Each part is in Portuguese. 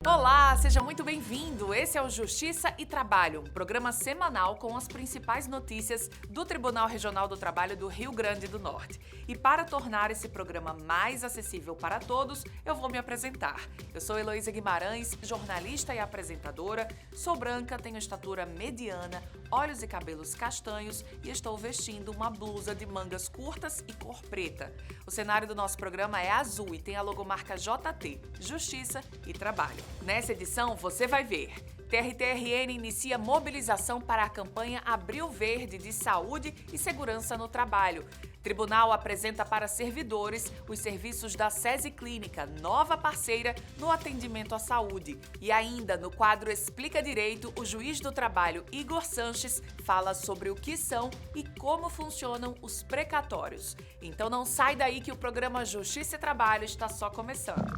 Olá, seja muito bem-vindo. Esse é o Justiça e Trabalho, um programa semanal com as principais notícias do Tribunal Regional do Trabalho do Rio Grande do Norte. E para tornar esse programa mais acessível para todos, eu vou me apresentar. Eu sou Heloísa Guimarães, jornalista e apresentadora, sou branca, tenho estatura mediana, olhos e cabelos castanhos e estou vestindo uma blusa de mangas curtas e cor preta. O cenário do nosso programa é azul e tem a logomarca JT, Justiça e Trabalho. Nessa edição, você vai ver. TRT-RN inicia mobilização para a campanha Abril Verde de Saúde e Segurança no Trabalho. Tribunal apresenta para servidores os serviços da SESI Clínica, nova parceira no atendimento à saúde. E ainda, no quadro Explica Direito, o juiz do trabalho Igor Sanches fala sobre o que são e como funcionam os precatórios. Então não sai daí que o programa Justiça e Trabalho está só começando.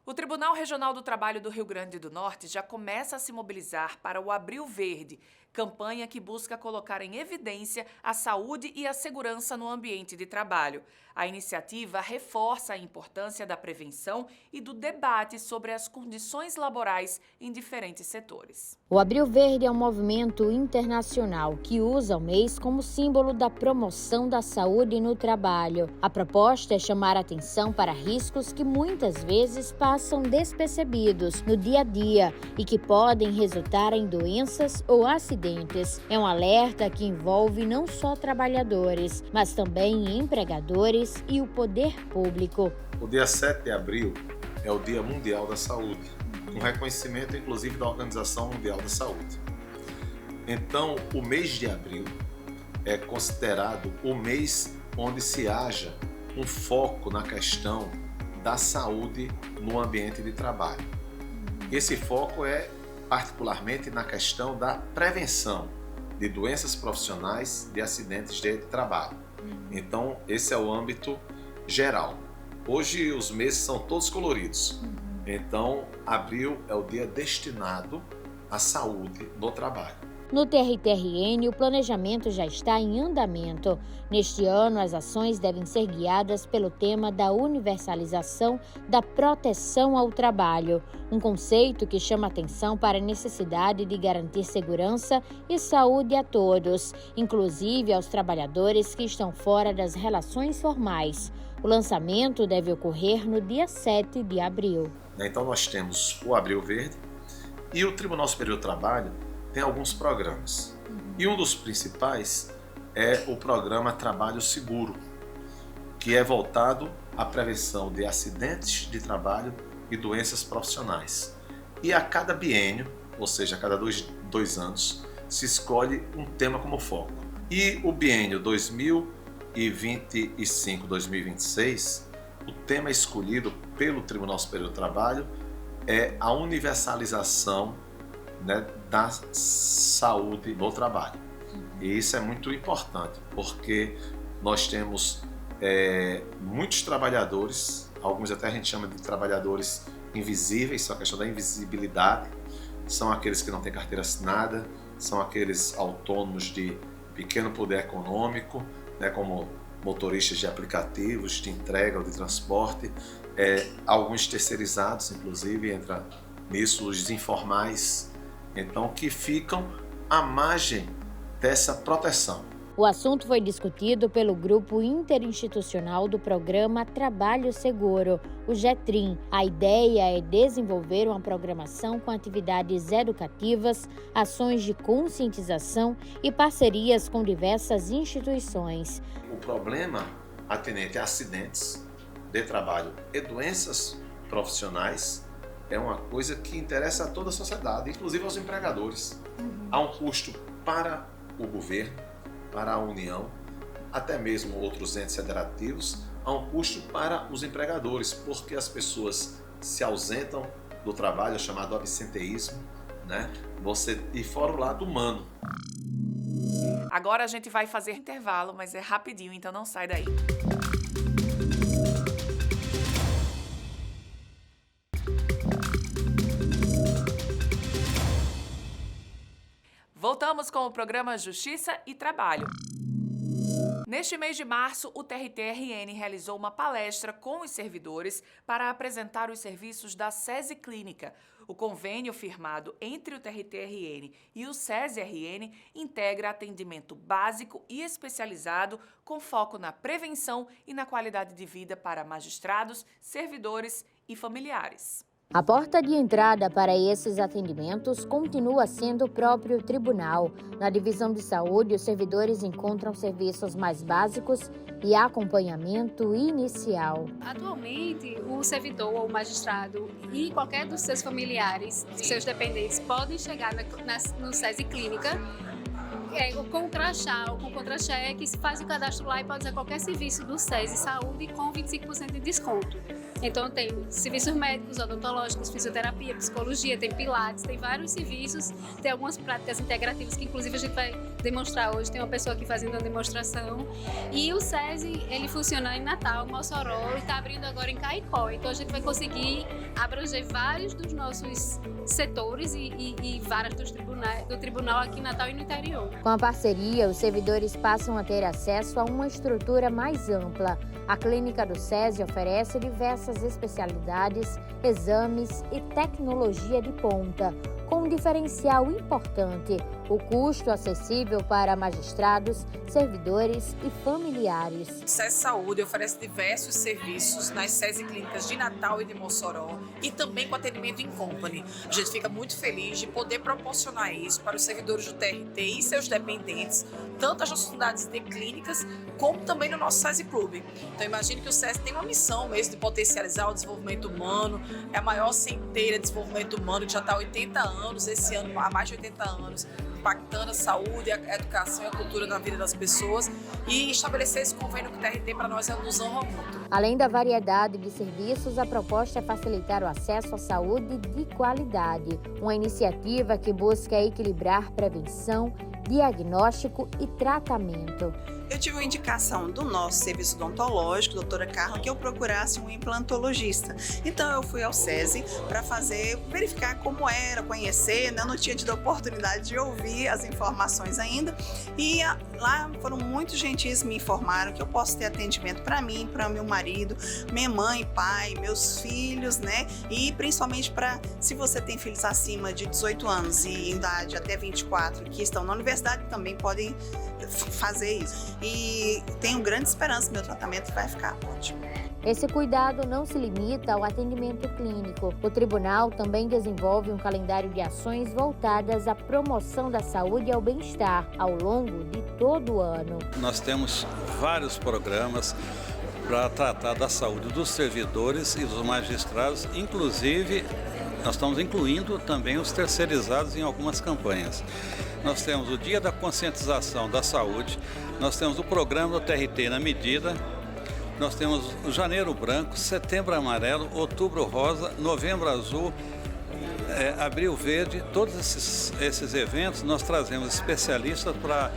O Tribunal Regional do Trabalho do Rio Grande do Norte já começa a se mobilizar para o Abril Verde, campanha que busca colocar em evidência a saúde e a segurança no ambiente de trabalho. A iniciativa reforça a importância da prevenção e do debate sobre as condições laborais em diferentes setores. O Abril Verde é um movimento internacional que usa o mês como símbolo da promoção da saúde no trabalho. A proposta é chamar a atenção para riscos que muitas vezes passam despercebidos no dia a dia e que podem resultar em doenças ou acidentes. É um alerta que envolve não só trabalhadores, mas também empregadores e o poder público. O dia 7 de abril é o Dia Mundial da Saúde, um reconhecimento inclusive da Organização Mundial da Saúde. Então, o mês de abril é considerado o mês onde se haja um foco na questão da saúde no ambiente de trabalho. Esse foco é particularmente na questão da prevenção de doenças profissionais, de acidentes de trabalho. Então, esse é o âmbito geral. Hoje os meses são todos coloridos. Então, abril é o dia destinado à saúde no trabalho. No TRT-RN, o planejamento já está em andamento. Neste ano, as ações devem ser guiadas pelo tema da universalização da proteção ao trabalho, um conceito que chama atenção para a necessidade de garantir segurança e saúde a todos, inclusive aos trabalhadores que estão fora das relações formais. O lançamento deve ocorrer no dia 7 de abril. Então, nós temos o Abril Verde e o Tribunal Superior do Trabalho tem alguns programas. E um dos principais é o programa Trabalho Seguro, que é voltado à prevenção de acidentes de trabalho e doenças profissionais. E a cada biênio, ou seja, a cada dois anos, se escolhe um tema como foco. E o biênio 2025-2026, o tema escolhido pelo Tribunal Superior do Trabalho é a universalização, da saúde no trabalho. E isso é muito importante, porque nós temos muitos trabalhadores, alguns até a gente chama de trabalhadores invisíveis, só a questão da invisibilidade, são aqueles que não têm carteira assinada, são aqueles autônomos de pequeno poder econômico, como motoristas de aplicativos de entrega ou de transporte, alguns terceirizados, inclusive, entra nisso os informais, então, que ficam à margem dessa proteção. O assunto foi discutido pelo Grupo Interinstitucional do Programa Trabalho Seguro, o GETRIM. A ideia é desenvolver uma programação com atividades educativas, ações de conscientização e parcerias com diversas instituições. O problema atinente a acidentes de trabalho e doenças profissionais é uma coisa que interessa a toda a sociedade, inclusive aos empregadores. Há um custo para o governo, para a União, até mesmo outros entes federativos, há um custo para os empregadores, porque as pessoas se ausentam do trabalho, é chamado absenteísmo, e fora o lado humano. Agora a gente vai fazer intervalo, mas é rapidinho, então não sai daí. Voltamos com o programa Justiça e Trabalho. Neste mês de março, o TRT-RN realizou uma palestra com os servidores para apresentar os serviços da SESI Clínica. O convênio firmado entre o TRT-RN e o SESI-RN integra atendimento básico e especializado com foco na prevenção e na qualidade de vida para magistrados, servidores e familiares. A porta de entrada para esses atendimentos continua sendo o próprio tribunal. Na divisão de saúde, os servidores encontram serviços mais básicos e acompanhamento inicial. Atualmente, o servidor ou o magistrado e qualquer dos seus familiares, dos seus dependentes, podem chegar no SESI Clínica com o crachá ou com o contra-cheque, se faz o cadastro lá e pode usar qualquer serviço do SESI Saúde com 25% de desconto. Então tem serviços médicos, odontológicos, fisioterapia, psicologia, tem pilates, tem vários serviços, tem algumas práticas integrativas que inclusive a gente vai demonstrar hoje, tem uma pessoa aqui fazendo uma demonstração. E o SESI, ele funciona em Natal, Mossoró e está abrindo agora em Caicó. Então a gente vai conseguir abranger vários dos nossos setores e várias do tribunal aqui em Natal e no interior. Com a parceria, os servidores passam a ter acesso a uma estrutura mais ampla. A clínica do SESI oferece diversas especialidades, exames e tecnologia de ponta, com um diferencial importante: o custo acessível para magistrados, servidores e familiares. O SESI Saúde oferece diversos serviços nas SESI Clínicas de Natal e de Mossoró e também com atendimento em company. A gente fica muito feliz de poder proporcionar isso para os servidores do TRT e seus dependentes, tanto as nossas unidades de clínicas, como também no nosso SESI Clube. Então imagine que o SESI tem uma missão mesmo de potencializar o desenvolvimento humano, é a maior centelha de desenvolvimento humano que já está há 80 anos, esse ano há mais de 80 anos, impactando a saúde, a educação e a cultura na vida das pessoas, e estabelecer esse convênio com o TRT para nós nos honra muito. Além da variedade de serviços, a proposta é facilitar o acesso à saúde de qualidade, uma iniciativa que busca equilibrar prevenção, diagnóstico e tratamento. Eu tive uma indicação do nosso serviço odontológico, doutora Carla, que eu procurasse um implantologista. Então eu fui ao SESI para verificar como era, conhecer, né? Eu não tinha tido a oportunidade de ouvir as informações ainda. E lá foram muito gentis, me informaram que eu posso ter atendimento para mim, para meu marido, minha mãe, pai, meus filhos, né? E principalmente para, se você tem filhos acima de 18 anos e em idade até 24 que estão na universidade, também podem fazer isso. E tenho grande esperança que meu tratamento vai ficar ótimo. Esse cuidado não se limita ao atendimento clínico. O tribunal também desenvolve um calendário de ações voltadas à promoção da saúde e ao bem-estar ao longo de todo o ano. Nós temos vários programas para tratar da saúde dos servidores e dos magistrados, inclusive nós estamos incluindo também os terceirizados em algumas campanhas. Nós temos o Dia da Conscientização da Saúde, nós temos o programa do TRT na medida, nós temos o Janeiro Branco, Setembro Amarelo, Outubro Rosa, Novembro Azul, Abril Verde. Todos esses eventos nós trazemos especialistas para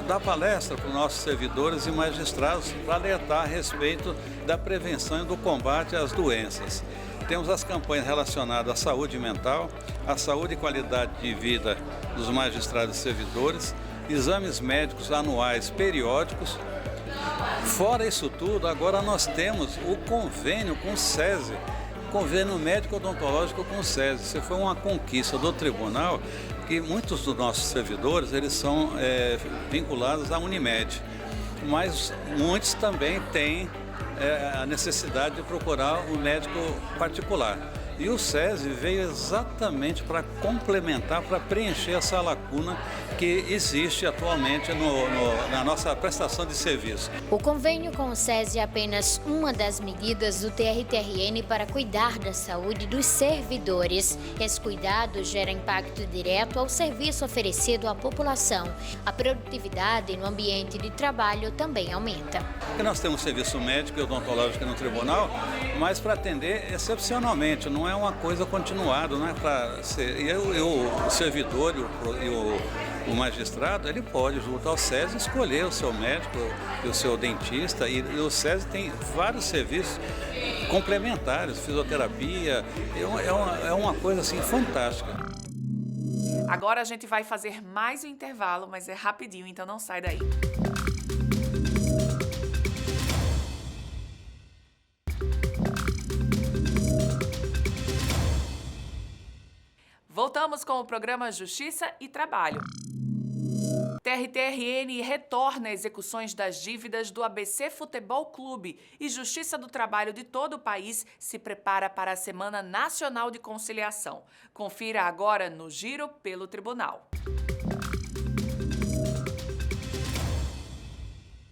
dar palestra para os nossos servidores e magistrados para alertar a respeito da prevenção e do combate às doenças. Temos as campanhas relacionadas à saúde mental, à saúde e qualidade de vida dos magistrados e servidores, exames médicos anuais periódicos. Fora isso tudo, agora nós temos o convênio com o SESI, convênio médico odontológico com o SESI. Isso foi uma conquista do tribunal, que muitos dos nossos servidores eles são vinculados à Unimed, mas muitos também têm a necessidade de procurar um médico particular. E o SESI veio exatamente para complementar, para preencher essa lacuna que existe atualmente na nossa prestação de serviço. O convênio com o SESI é apenas uma das medidas do TRT-RN para cuidar da saúde dos servidores. Esse cuidado gera impacto direto ao serviço oferecido à população. A produtividade no ambiente de trabalho também aumenta. Porque nós temos serviço médico e odontológico no tribunal, mas para atender excepcionalmente, não é uma coisa continuada, não é para ser. O servidor e o magistrado, ele pode, junto ao SESI, escolher o seu médico e o seu dentista, e o SESI tem vários serviços complementares, fisioterapia, é uma coisa assim fantástica. Agora a gente vai fazer mais um intervalo, mas é rapidinho, então não sai daí. Voltamos com o programa Justiça e Trabalho. TRT-RN retorna execuções das dívidas do ABC Futebol Clube e Justiça do Trabalho de todo o país se prepara para a Semana Nacional de Conciliação. Confira agora no Giro pelo Tribunal.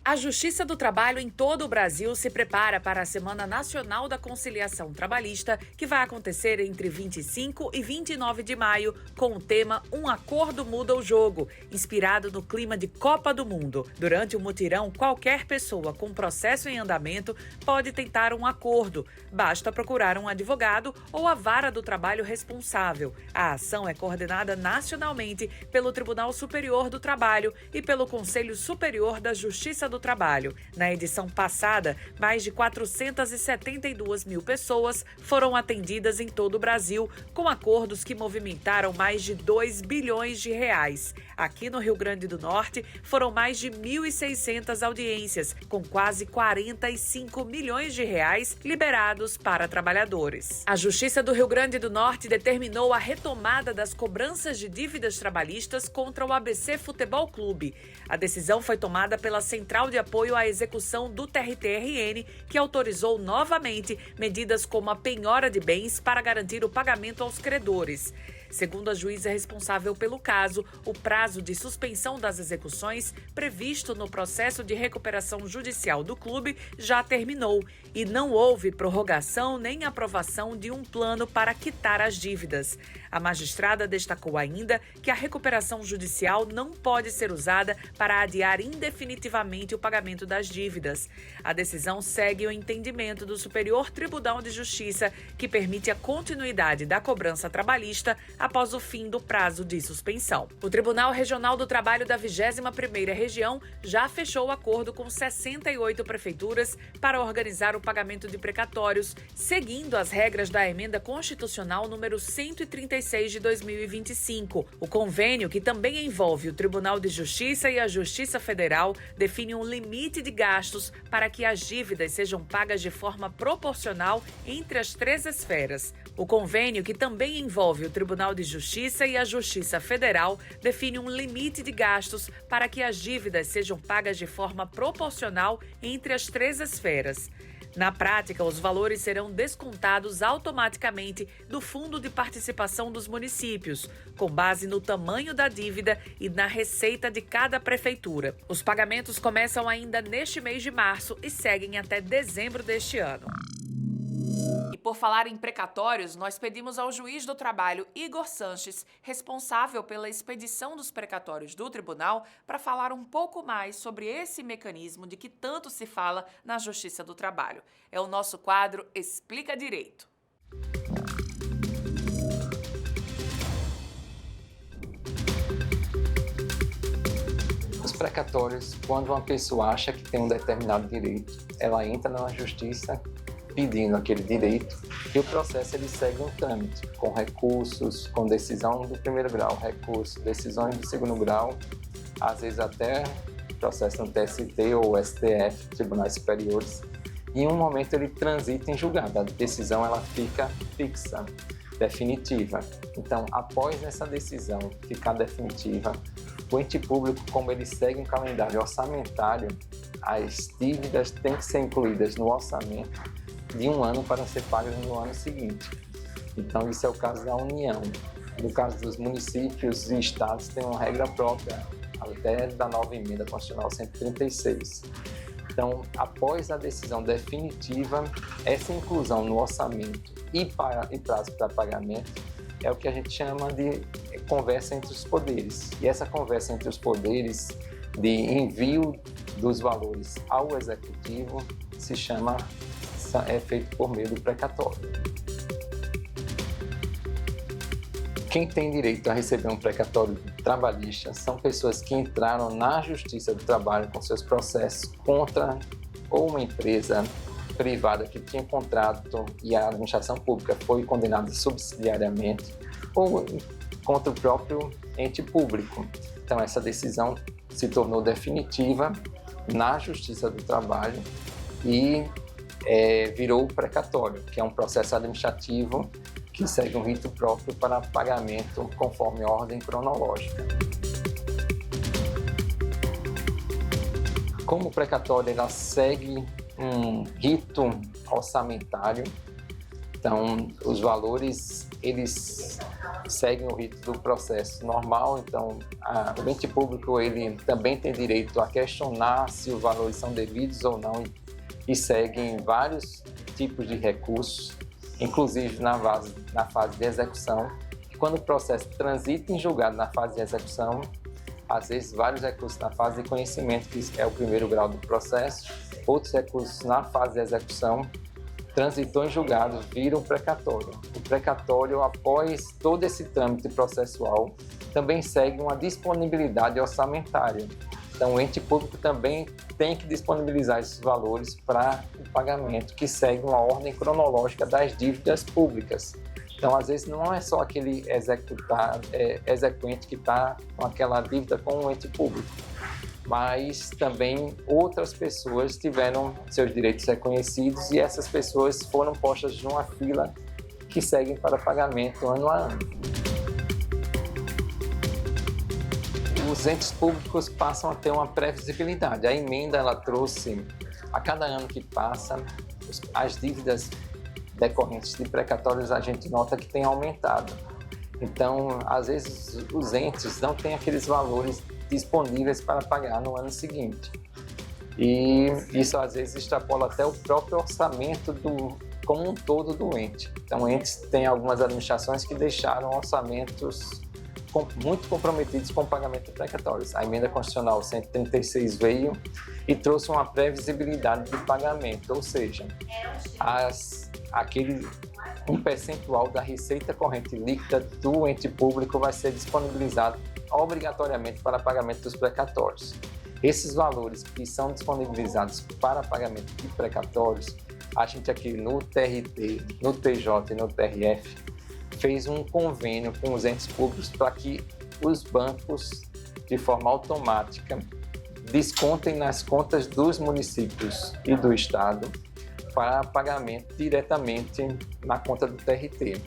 A Justiça do Trabalho em todo o Brasil se prepara para a Semana Nacional da Conciliação Trabalhista, que vai acontecer entre 25 e 29 de maio, com o tema Um Acordo Muda o Jogo, inspirado no clima de Copa do Mundo. Durante o mutirão, qualquer pessoa com processo em andamento pode tentar um acordo. Basta procurar um advogado ou a vara do trabalho responsável. A ação é coordenada nacionalmente pelo Tribunal Superior do Trabalho e pelo Conselho Superior da Justiça do Trabalho. Na edição passada, mais de 472 mil pessoas foram atendidas em todo o Brasil, com acordos que movimentaram mais de 2 bilhões de reais. Aqui no Rio Grande do Norte, foram mais de 1.600 audiências, com quase 45 milhões de reais liberados para trabalhadores. A Justiça do Rio Grande do Norte determinou a retomada das cobranças de dívidas trabalhistas contra o ABC Futebol Clube. A decisão foi tomada pela Central de Apoio à Execução do TRT-RN, que autorizou novamente medidas como a penhora de bens para garantir o pagamento aos credores. Segundo a juíza responsável pelo caso, o prazo de suspensão das execuções previsto no processo de recuperação judicial do clube já terminou e não houve prorrogação nem aprovação de um plano para quitar as dívidas. A magistrada destacou ainda que a recuperação judicial não pode ser usada para adiar indefinitivamente o pagamento das dívidas. A decisão segue o entendimento do Superior Tribunal de Justiça, que permite a continuidade da cobrança trabalhista após o fim do prazo de suspensão. O Tribunal Regional do Trabalho da 21ª Região já fechou o acordo com 68 prefeituras para organizar o pagamento de precatórios, seguindo as regras da Emenda Constitucional número 136 de 2025. O convênio, que também envolve o Tribunal de Justiça e a Justiça Federal, define um limite de gastos para que as dívidas sejam pagas de forma proporcional entre as 3 esferas. O convênio, que também envolve o Tribunal de Justiça e a Justiça Federal, define um limite de gastos para que as dívidas sejam pagas de forma proporcional entre as 3 esferas. Na prática, os valores serão descontados automaticamente do Fundo de Participação dos Municípios, com base no tamanho da dívida e na receita de cada prefeitura. Os pagamentos começam ainda neste mês de março e seguem até dezembro deste ano. E por falar em precatórios, nós pedimos ao juiz do trabalho Igor Sanches, responsável pela expedição dos precatórios do tribunal, para falar um pouco mais sobre esse mecanismo de que tanto se fala na Justiça do Trabalho. É o nosso quadro Explica Direito. Os precatórios, quando uma pessoa acha que tem um determinado direito, ela entra na justiça pedindo aquele direito e o processo ele segue um trâmite com recursos, com decisão do primeiro grau, recurso, decisões do segundo grau, às vezes até processo no TST ou STF, Tribunais Superiores, e em um momento ele transita em julgado, a decisão ela fica fixa, definitiva. Então, após essa decisão ficar definitiva, o ente público, como ele segue um calendário orçamentário, as dívidas têm que ser incluídas no orçamento de um ano para ser pagas no ano seguinte. Então, isso é o caso da União. No caso dos municípios e estados, tem uma regra própria, até da nova emenda constitucional 136. Então, após a decisão definitiva, essa inclusão no orçamento e prazo para pagamento é o que a gente chama de conversa entre os poderes. E essa conversa entre os poderes de envio dos valores ao executivo é feito por meio do precatório. Quem tem direito a receber um precatório trabalhista são pessoas que entraram na Justiça do Trabalho com seus processos contra ou uma empresa privada que tinha contrato e a administração pública foi condenada subsidiariamente, ou contra o próprio ente público. Então, essa decisão se tornou definitiva na Justiça do Trabalho e virou o precatório, que é um processo administrativo que segue um rito próprio para pagamento conforme ordem cronológica. Como o precatório ela segue um rito orçamentário, então os valores eles seguem o rito do processo normal, então o ente público ele também tem direito a questionar se os valores são devidos ou não e seguem vários tipos de recursos, inclusive na fase de execução. E quando o processo transita em julgado na fase de execução, às vezes vários recursos na fase de conhecimento, que é o primeiro grau do processo, outros recursos na fase de execução, transitou em julgado, viram precatório. O precatório, após todo esse trâmite processual, também segue uma disponibilidade orçamentária. Então, o ente público também tem que disponibilizar esses valores para o pagamento, que segue uma ordem cronológica das dívidas públicas. Então, às vezes, não é só aquele exequente que está com aquela dívida com o ente público, mas também outras pessoas tiveram seus direitos reconhecidos e essas pessoas foram postas numa fila que seguem para pagamento ano a ano. Os entes públicos passam a ter uma previsibilidade. A emenda ela trouxe, a cada ano que passa, as dívidas decorrentes de precatórios a gente nota que tem aumentado. Então, às vezes, os entes não têm aqueles valores disponíveis para pagar no ano seguinte. E isso, às vezes, extrapola até o próprio orçamento como um todo do ente. Então, entes tem algumas administrações que deixaram orçamentos muito comprometidos com o pagamento de precatórios. A emenda constitucional 136 veio e trouxe uma previsibilidade de pagamento, ou seja, um percentual da receita corrente líquida do ente público vai ser disponibilizado obrigatoriamente para pagamento dos precatórios. Esses valores que são disponibilizados para pagamento de precatórios, a gente aqui no TRT, no TJ e no TRF fez um convênio com os entes públicos para que os bancos, de forma automática, descontem nas contas dos municípios e do Estado para pagamento diretamente na conta do TRT.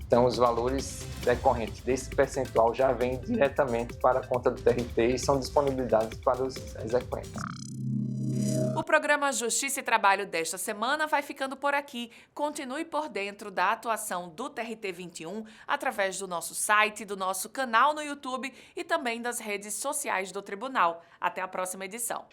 Então, os valores decorrentes desse percentual já vêm diretamente para a conta do TRT e são disponibilizados para os exequentes. O programa Justiça e Trabalho desta semana vai ficando por aqui. Continue por dentro da atuação do TRT 21 através do nosso site, do nosso canal no YouTube e também das redes sociais do Tribunal. Até a próxima edição.